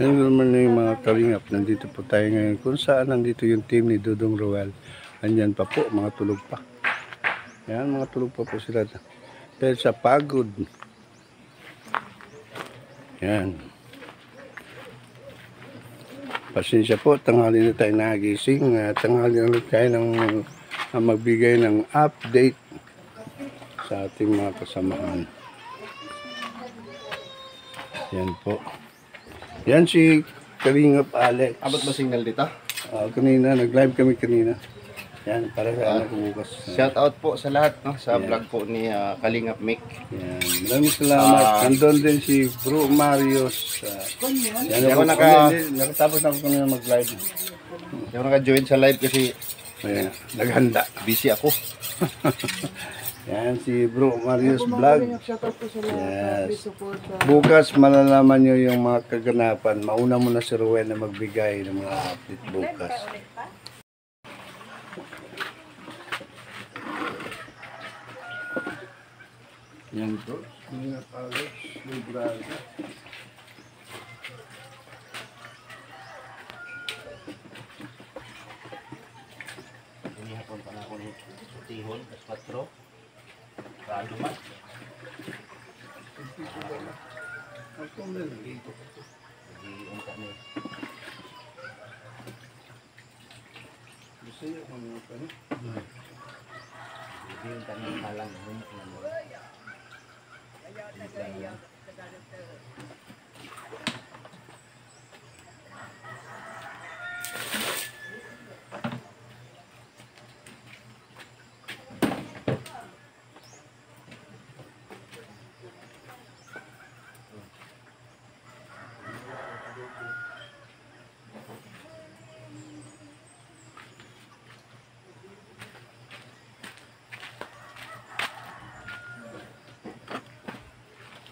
Hello naman yung mga kalingap. Nandito po tayo ngayon. Kung saan nandito yung team ni Dudong Roel. Andyan pa po, mga tulog pa. Yan, mga tulog pa po sila. Dahil sa pagod. Yan. Pasensya po, tanghali na tayo nagising. Tanghali na tayo ng magbigay ng update sa ating mga kasamahan. Yan po. Yan si Kalingap Alex. Abot ba signal dito? Kanina, nag-live kami kanina. Yan, para sa bukas. Shout out po sa lahat, no? Sa vlog po ni Kalingap Mick. Yan, maraming salamat. Nandun din si Bro Marios. Yan, nakatapos na ako kanina mag-live. Hindi ako naka-join sa live kasi naghanda. busy ako. Yan, si Bro Marios Vlog. Yes. Bukas malalaman nyo yung mga kaganapan. Mauna muna si Ruel na magbigay ng mga update bukas. Yan po. Mga Alex, librado. Ini hapon pa na ako ng tihon, S4. Rado man. Ako meron dito. Hindi kami. Gusto nyo kung ano pa, no? Hindi kami malang humok na mo.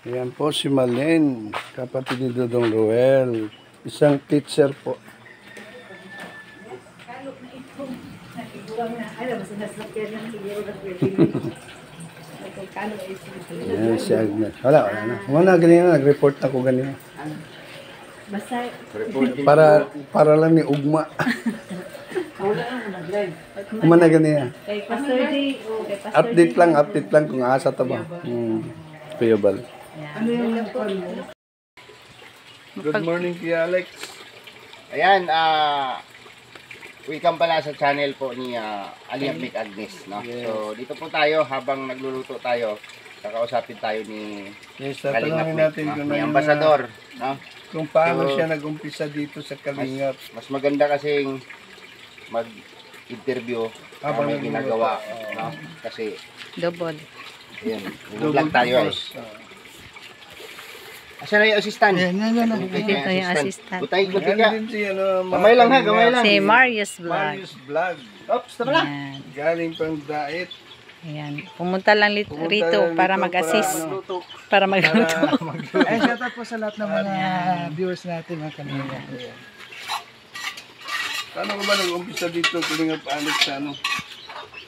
Ayan po si Malen, kapatid ni Dudong Roel. Isang teacher po. Ayan si Agnes. Wala na. Wala ganyan, nag-report ako ganyan. Para lang ni Ugma. Kumana ganyan. Update lang kung asa ta ba. Payable. Good morning Kuya Alex. Ayan, welcome pala sa channel po ni Kalingap Mick Agnes, no? Yes. So, dito po tayo habang nagluluto tayo. Kakausapin tayo ni Kalingap Mick, natin no? Ni Ambassador, no? Kung paano siya nag-umpisa dito sa Kalingap. Mas maganda kasing mag-interview habang may ginagawa, no? Kasi double. Ayan, vlog tayo eh. Asan na yung assistant? Yan. Ito yung assistant. Butay ko tiga. Gamay lang ha, gamay lang. Si Marius Vlog. Marius Vlog. Oops, tama na. Ayan. Galing pang diet. Ayan. Pumunta lang rito para mag-assist. Para magluto. Ay, shout out po sa lahat ng mga viewers natin, mga kanina. Paano ka ba nag-umpisa dito, Kalingap Alex, sa ano?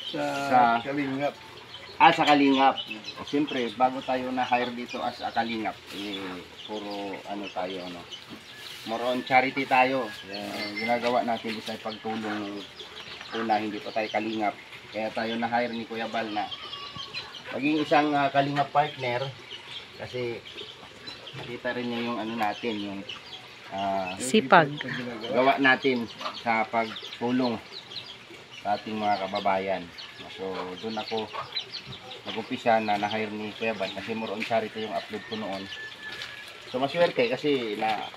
Sa Kalingap. Sa Kalingap. Siyempre, bago tayo na-hire dito as a Kalingap, puro ano tayo, ano, more on charity tayo. Ginagawa natin isa pagtulong una, hindi pa tayo Kalingap. Kaya tayo na-hire ni Kuya Bal na maging isang Kalingap partner kasi nakita rin niya yung ano natin, yung Sipag. gawa natin sa pagtulong sa ating mga kababayan. So, doon ako nag-umpisa na na-hire ni Kuya Bal kasi more on charity yung upload ko noon. So, maswerte kasi na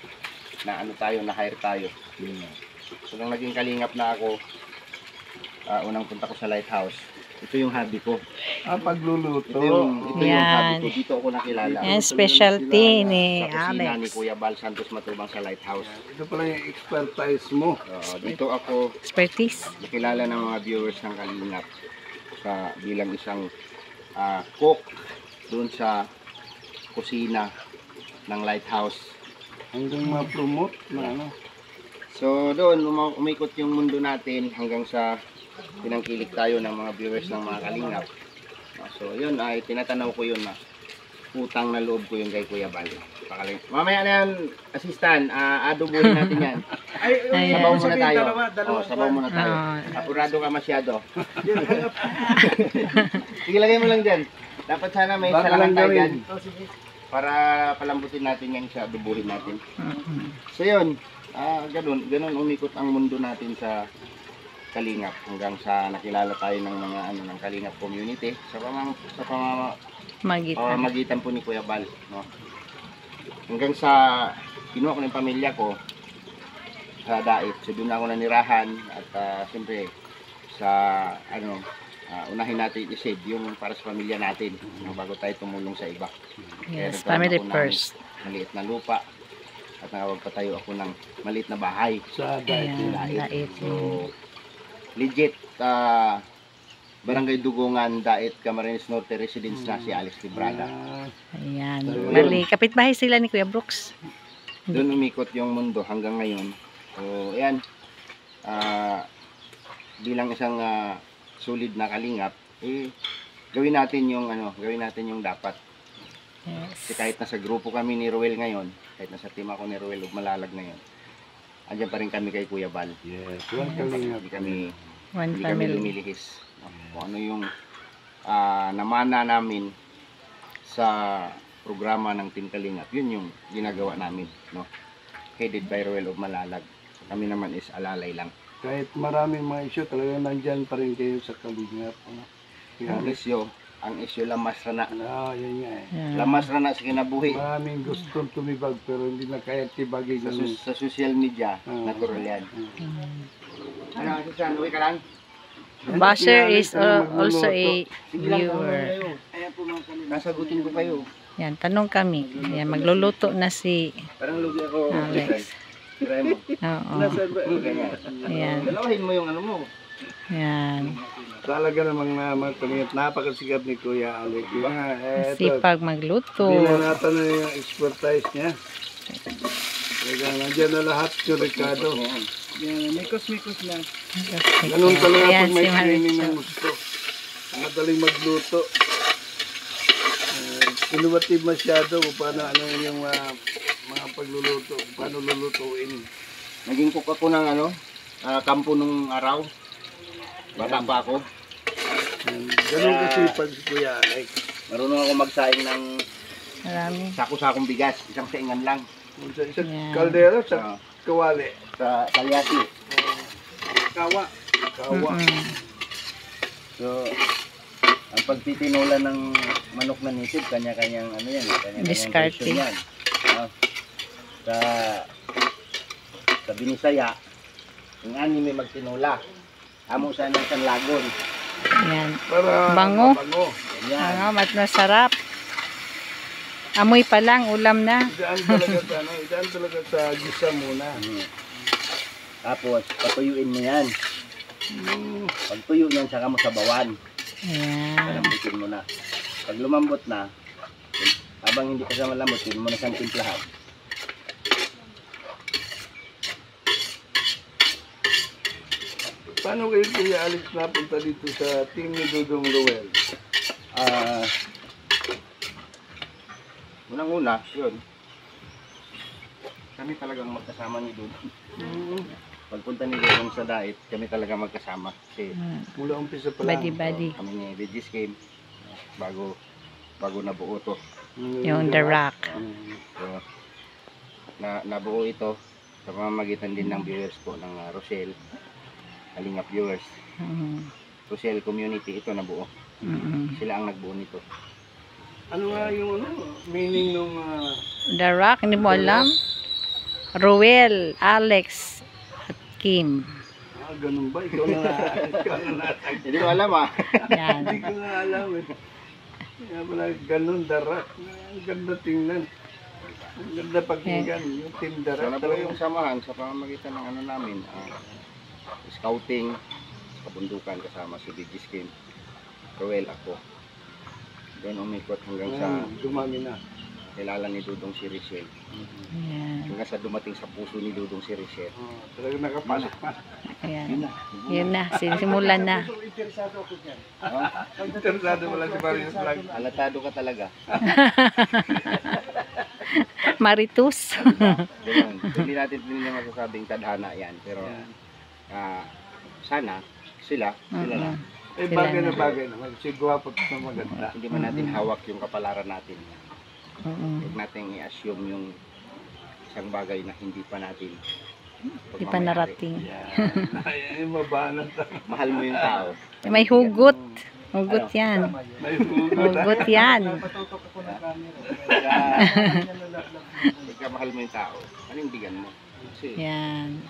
ano tayo, na-hire tayo. So, nung naging Kalingap na ako, unang punta ko sa Lighthouse. Ito yung hobby ko. Pagluluto. Ito yung hobby ko. Dito ako nakilala. Yan, specialty ni Sa kusina ni Alex. Kuya Bal Santos Matubang sa Lighthouse. Ito pala yung expertise mo. Dito ako Expertise. nakilala ng mga viewers ng Kalingap sa bilang isang cook doon sa kusina ng Lighthouse. Hanggang ma-promote na ano. So doon umikot yung mundo natin hanggang sa pinangkilik tayo ng mga viewers ng mga Kalingap. So yun ay tinatanaw ko yun na utang na loob ko yung kay Kuya Bal. Napakaling. Mamaya na yan, assistant, adobohin natin yan. Ayan. Sabaw muna tayo. Dalawa, Sabaw muna tayo. Oo. Apurado ka masyado. Sige, lagay mo lang dyan. Dapat sana may Baka salangan lang tayo gawin. dyan. Para palambutin natin yan siya, adobohin natin. Mm-mm. So yun, ganun umikot ang mundo natin sa Kalingap hanggang sa nakilala tayo ng mga ng Kalingap community sa Magitan. pamamagitan po ni Kuya Bal, no. Hanggang sa kinuha ko ng pamilya ko sa Dait. So doon ako nanirahan at siyempre sa unahin natin i-save yung para sa pamilya natin, no, bago tayo tumulong sa iba. Yes, Kaya family nagkaroon ako ng first. Maliit na lupa at nakapagpatayo ako ng maliit na bahay. Sa diet. Ayan, dait. So, legit, Barangay Dugongan, Dait, Camarines Norte Residence na si Alex Librada. Ayan. So, Bali, kapitbahay sila ni Kuya Brooks. Doon umikot yung mundo hanggang ngayon. So, ayan, bilang isang solid na kalingap, gawin natin yung dapat. Kasi Yes. kahit nasa grupo kami ni Ruel ngayon, kahit nasa team ako ni Ruel Malalag ngayon, andyan pa rin kami kay Kuya Bal. Yes, one kalingap. One Hindi kami family. lumilihis. Kung ano yung namana namin sa programa ng Team Kalingap, yun yung ginagawa namin, no? Headed by Ruel Malalag. Kami naman is alalay lang. Kahit maraming mga issue, talagang nandyan pa rin kayo sa kalingap. Ano? Ang isyo lamas rana. Yan nga eh. Ayan. Lamas rana sa kinabuhi. Maraming gustong tumibag pero hindi na kaya tibagin. Sa social media, Oo. natural yan. Mm. Ano, Susan, uwi ka lang? Basher is also a Sige lang, viewer. kayo. Ayan po mga kalingap. Nasagutin ko kayo. Yan, tanong kami. Yan, magluluto na si Parang lugi ako. Alex. Try mo. Oo. Ganyan. Ayan. Dalawahin mo yung ano mo. Yan. Talaga namang mga kalingap, napakasigap ni Kuya Alex. Eto, Sipag magluto. binanatan na yung expertise niya. Talagang nandyan na lahat yung Ricardo. Yan, mikos-mikos na. Ganun talaga Ayan, pag may si training ng Maricho. gusto. Madaling magluto. Innovative masyado kung paano yung mga pagluluto, kung paano lulutuin. Naging cook ako ng kampo nung araw. Bata pa ako. Ganun kasi pag si Kuya Alex. Marunong ako magsaing ng Marami. sako-sakong bigas. Isang saingan lang. Sa isang Yan. kaldero, sa Ah, kawali. sa kalyati. Kawa. Kawa. Mm-mm. So, ang pagtitinula ng manok na native, kanya-kanyang kanya-kanyang Diskarte. version yan. Sa Binisaya, yung ani may magtinula. Amo sa ng Sanlagon. Yan. Para Bango. mabango. Yan. Masarap. Amoy pa lang, ulam na. Idaan talaga sa gisa muna. Tapos, patuyuin mo yan. Pag tuyo yan, saka mo sabawan. Ayan. Palambutin mo na. Pag lumambot na, habang hindi ka sa malambot, yun mo na siyang timplahan. Paano kayo Kuya Alex napunta dito sa team ni Dudong Ruel? Unang-una, yun. Kami talagang magkasama ni Dudong. Pagpunta ni Dudong sa Dait, kami talaga magkasama. Kasi Mula umpisa pa lang. Badi-badi. kami ni Regis Game, bago nabuo to. Yung The Rock. So, nabuo ito sa pamamagitan din ng viewers po ng Rochelle, Kalingap viewers. Rochelle community, ito nabuo. Sila ang nagbuo nito. Ano nga yung meaning nung The Rock, hindi mo alam? Ruel, Alex, at Kim. ganun ba? Ikaw na Hindi ko alam Yan. Hindi ko na alam eh. Kaya pala ganun, darat. Ang ganda tingnan. Ang ganda pakinggan. Yung team So, darat. nabuo yung samahan sa pamamagitan ng namin, scouting, kabundukan kasama si Regis Game, Roel, ako. Then umikot hanggang sa Dumami na. kilala ni Dudong si Richelle. Ayan. Hanggang sa dumating sa puso ni Dudong si Richelle. Talagang nakapasok pa. Ayan. Yun na, sisimulan na. Interesado ako dyan. Interesado wala si Marius Vlog. Alatado ka talaga. Maritus. Ganun. Hindi naman masasabing tadhana yan. Pero sana sila lang. Eh, bagay na bagay naman. Si gwapo na maganda. Hindi man natin hawak yung kapalaran natin. Mm-mm. Huwag natin i-assume yung isang bagay na hindi pa natin Di pa narating. Ay, mabanat. Mahal mo yung tao. May hugot. Hugot yan. May hugot. Hugot yan. Patutok ako ng camera. Pagka mahal mo yung tao, panindigan mo. Kasi Yan.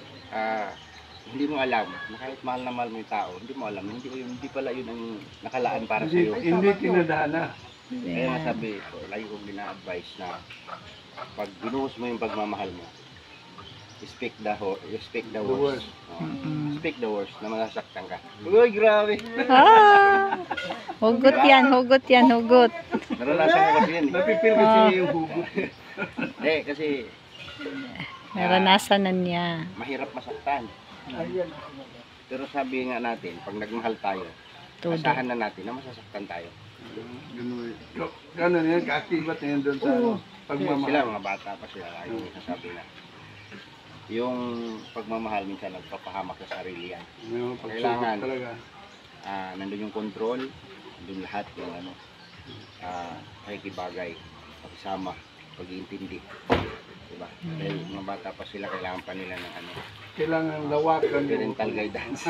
hindi mo alam na kahit mahal na mahal mo yung tao, hindi mo alam, hindi pala yun ang nakalaan para sa Hindi, iyo. hindi tinadhana. Kaya nga sabi ko, lagi kong gina-advise na pag binuhos mo yung pagmamahal mo, speak the worst. Oh. Speak the worst na masasaktan ka. Uy, grabe! Ah! Hugot yan, hugot yan, hugot. Naranasan ko kasi yan eh. Napipil kasi yung hugot. Kasi Naranasan na niya. mahirap masaktan. Ayan. Pero sabi nga natin, pag nagmahal tayo, Todo. asahan na natin na masasaktan tayo. Ganun. Ganun yan, ka-activat na yun doon sa pagmamahal. Sila, mga bata pa sila, lagi yung sasabi na. Yung pagmamahal minsan nagpapahamak sa sarili yan. Yung Kailangan. pagsubok talaga. Nandun yung control, nandun lahat yung pakikibagay, pakisama, pag-iintindi. Diba? Dahil mga bata pa sila, kailangan pa nila ng Kailangan lawakan yung parental guidance.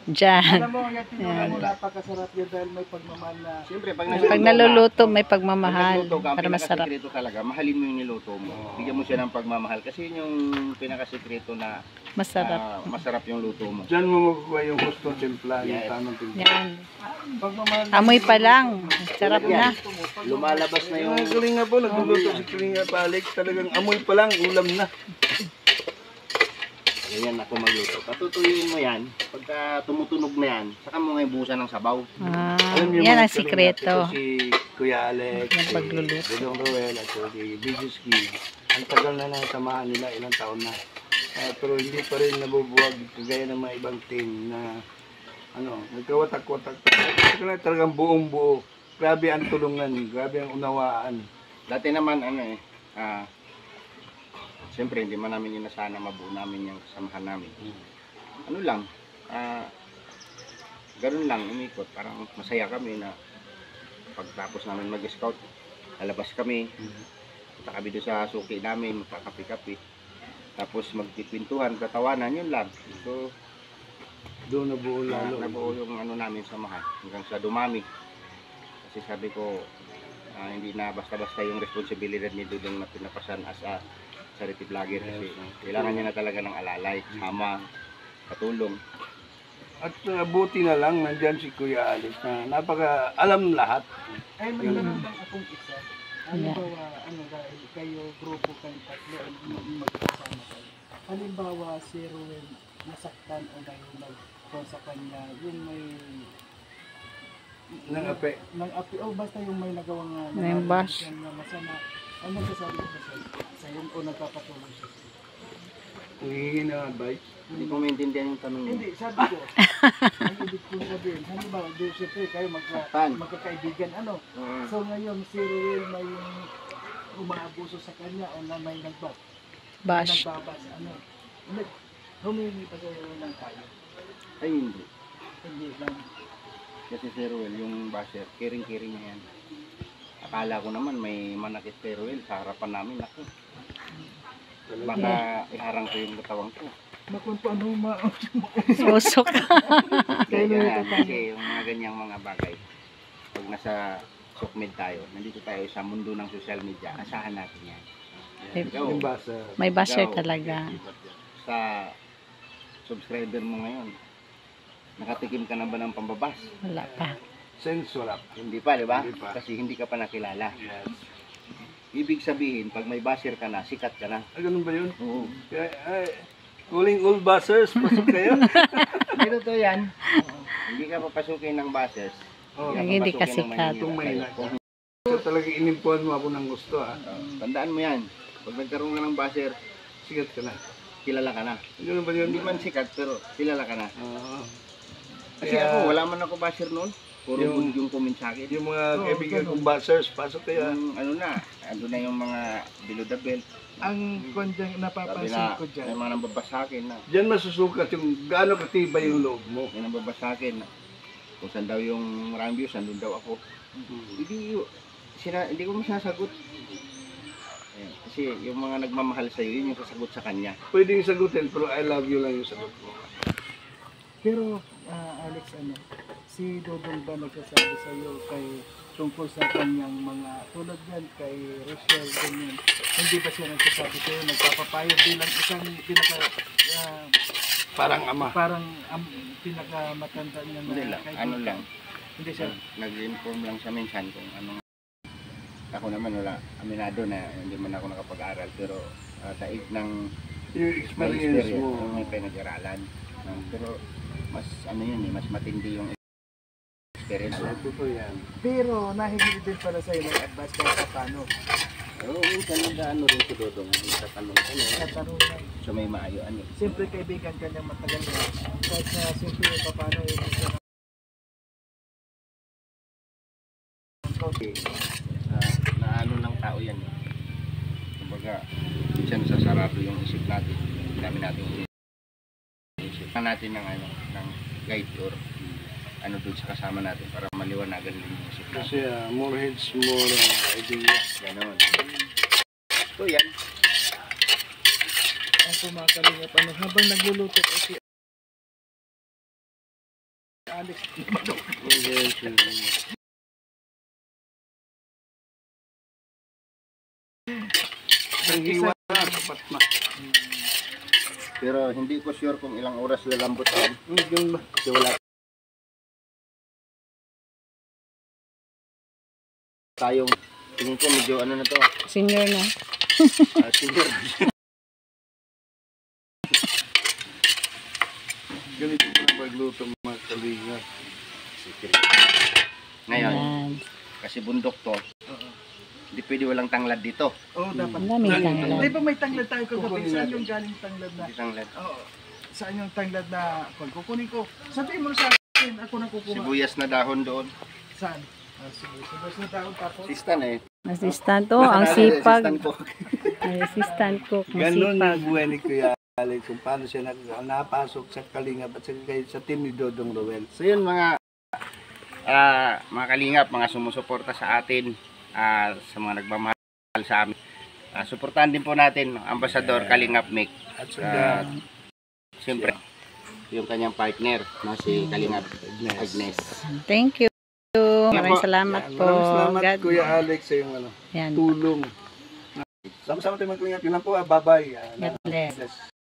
Diyan. Alam mo, yung tinuro mo, napakasarap yun dahil may pagmamahal na. Siyempre, pag Pag naluluto, may pagmamahal. nagluto ka, ang Para masarap. pinakasikreto talaga, mahalin mo yung niluto mo. Bigyan mo siya ng pagmamahal kasi yun yung pinakasikreto na Masarap. masarap yung luto mo. Diyan mo makukuha yung gusto timpla, yung Yes. tamang timpla. Yan. Pagmamahal na. Amoy pa lang. Sarap na. Lumalabas na yung Yung kalinga po, nagluluto si Kalinga pa Alex, talagang amoy pa lang, ulam na. ganyan ako magluto. Patutuyuin mo yan. Pagka tumutunog na yan, saka mo ngayon buhusan ng sabaw. Ah, Alam niyo, yan mga ang sikreto. Kalinga, ito si Kuya Alex, Yung si pagluluto. Dudong Ruel, at si Bijuski. Ang tagal na samahan nila, ilang taon na. Pero hindi pa rin nabubuwag kagaya ng mga ibang team na nagkawatak-watak. Ito na talagang buong buo. Grabe ang tulungan, grabe ang unawaan. Dati naman, siyempre hindi man namin yun na sana mabuo namin yung kasamahan namin. Ano lang, ganun lang, umikot. Parang masaya kami na pagtapos namin mag-scout, lalabas kami, punta kami doon sa suki namin, magkakapi-kapi. Tapos magpipintuhan, tatawanan, yun lang. So, Doon nabuo lalo. nabuo yung namin samahan hanggang sa dumami. Kasi sabi ko, hindi na basta-basta yung responsibilidad ni Dudong na pinapasan as a charity vlogger kasi kailangan niya na talaga ng alalay, sama, katulong. At buti na lang, nandyan si Kuya Alex na alam lahat. Ay, may tanong lang akong isa. Halimbawa, dahil kayo, grupo kayo tatlo, magkasama kayo. Halimbawa, si Ruel nasaktan o nahulog ko sa kanya, yung may Nang ape. basta yung may nagawang May bash. masama. Ano sasabi ko sa iyo o nagpapatulong siya? Kung hihingi ng advice. Hindi ko maintindihan yung tanong mo. Hindi, sabi ko. Ang ibig kong sabihin, halimbawa, siyempre kayo magkakaibigan, So ngayon, si Ruel may umaabuso sa kanya o na may Bash. nagbabas, humingi pa kayo ng tayo. Ay, hindi. Hindi lang. Kasi si Ruel, yung basher, kiring-kiring niya yan. Akala ko naman may manakit si Ruel sa harapan namin. Ako. Baka iharang ko yung katawang ko. Nakunto Susok. Kasi yung mga ganyang mga bagay, pag nasa sokmed tayo, nandito tayo sa mundo ng social media, asahan natin yan. Ikaw, Yung basa. May basher ikaw, talaga. sa subscriber mo ngayon, nakatikim ka na ba ng pambabas? Wala pa. Sense wala. Hindi pa, di ba? Hindi pa. Kasi hindi ka pa nakilala. Yes. Ibig sabihin, pag may basher ka na, sikat ka na. Ganun ba yun? Oo. Kaya, calling all buzzers, pasok kayo. Pero to yan, hindi ka papasukin ng bashers. Oh, Pag hindi ka papasukin ng sikat. Itong Maynila. Maynila. So talaga inimpuan mo ako ng gusto Tandaan mo yan. Pag nagkaroon ka ng basher, Sigat ka na. kilala ka na. Ganun ba yun? Hindi man sikat, pero kilala ka na. Oo. Kasi ako, wala man ako basher noon. Puro yung comment sa akin. Yung mga kaibigan kong bashers, pasok kaya. Yung ano na yung mga below the belt. Ang kondang Sabi napapansin na, ko dyan. may mga nambabas sa akin na, Diyan masusukat yung gaano katibay yung loob mo. may nambabas sa akin na, kung saan daw yung maraming views, nandun daw ako. Hindi ko masasagot. Ayan, kasi yung mga nagmamahal sa'yo, yun yung sasagot sa kanya. Pwede yung sagutin, pero I love you lang yung sagot mo. Pero, Alex, si Dodong ba nagsasabi sa iyo kay tungkol sa kanyang mga tulad yan kay Rochelle ganyan, hindi ba siya nagsasabi sa iyo, nagpapapayo bilang isang Parang ama. pinakamatanda niya Hindi lang, ano lang. hindi siya Nag-inform lang siya minsan kung anong. Ako naman wala, aminado na hindi man ako nakapag-aral, pero taig ng Yung experience mo. yung may pinag-aralan. Pero mas mas matindi yung experience. Totoo yan. pero nahihingi din pala sa iyo ng advice kahit paano Oo, minsan rin si Dodong, sa sa tanungan. so may maayuan eh. Siyempre kaibigan ka niyang matagal na kahit na siyempre paano Na ano ng tao yan eh. Kumbaga, minsan sasarado yung isip natin. Dami natin isip. Natin ng guide or ano doon sa kasama natin para maliwanagan yung isip natin. Kasi more heads, more ideas. Ganon. So yan. ang kumakalingap habang nagluluto ko si Alex Ang hiwa na, sapat na. Pero hindi ko sure kung ilang oras lalambot yan. Yung Kasi wala tayong, tingin ko medyo ano na to. Senior na. Senior. ganito na magluto mga kalinga. Ngayon, Yan. kasi bundok to, hindi pwede walang tanglad dito. oh dapat Ang daming di tanglad. ba may tanglad tayo kagabi Kukunin saan natin. yung galing tanglad na Hindi tanglad. oo saan yung tanglad na kukunin ko sabihin mo sa akin ako na kukuha Sibuyas na dahon doon. saan sibuyas na taon tapos Sistan eh. Assistant to, ang sipag. Assistant ko. Assistant cook, Ganon masipag. yung buhay ni Kuya Alex kung paano siya napasok sa Kalingap at sa team ni Dodong Roel. So yun mga kalingap, mga sumusuporta sa atin, sa mga nagmamahal sa amin. Suportahan din po natin Ambassador Kalingap Mick. At saka, Siyempre, yung kanyang partner na si Kalingap Agnes. Thank you. Maraming salamat po. maraming salamat God Kuya Alex sa iyong Yan. tulong. Sama-sama tayo magkalingap. Yun lang po, bye-bye. God bless.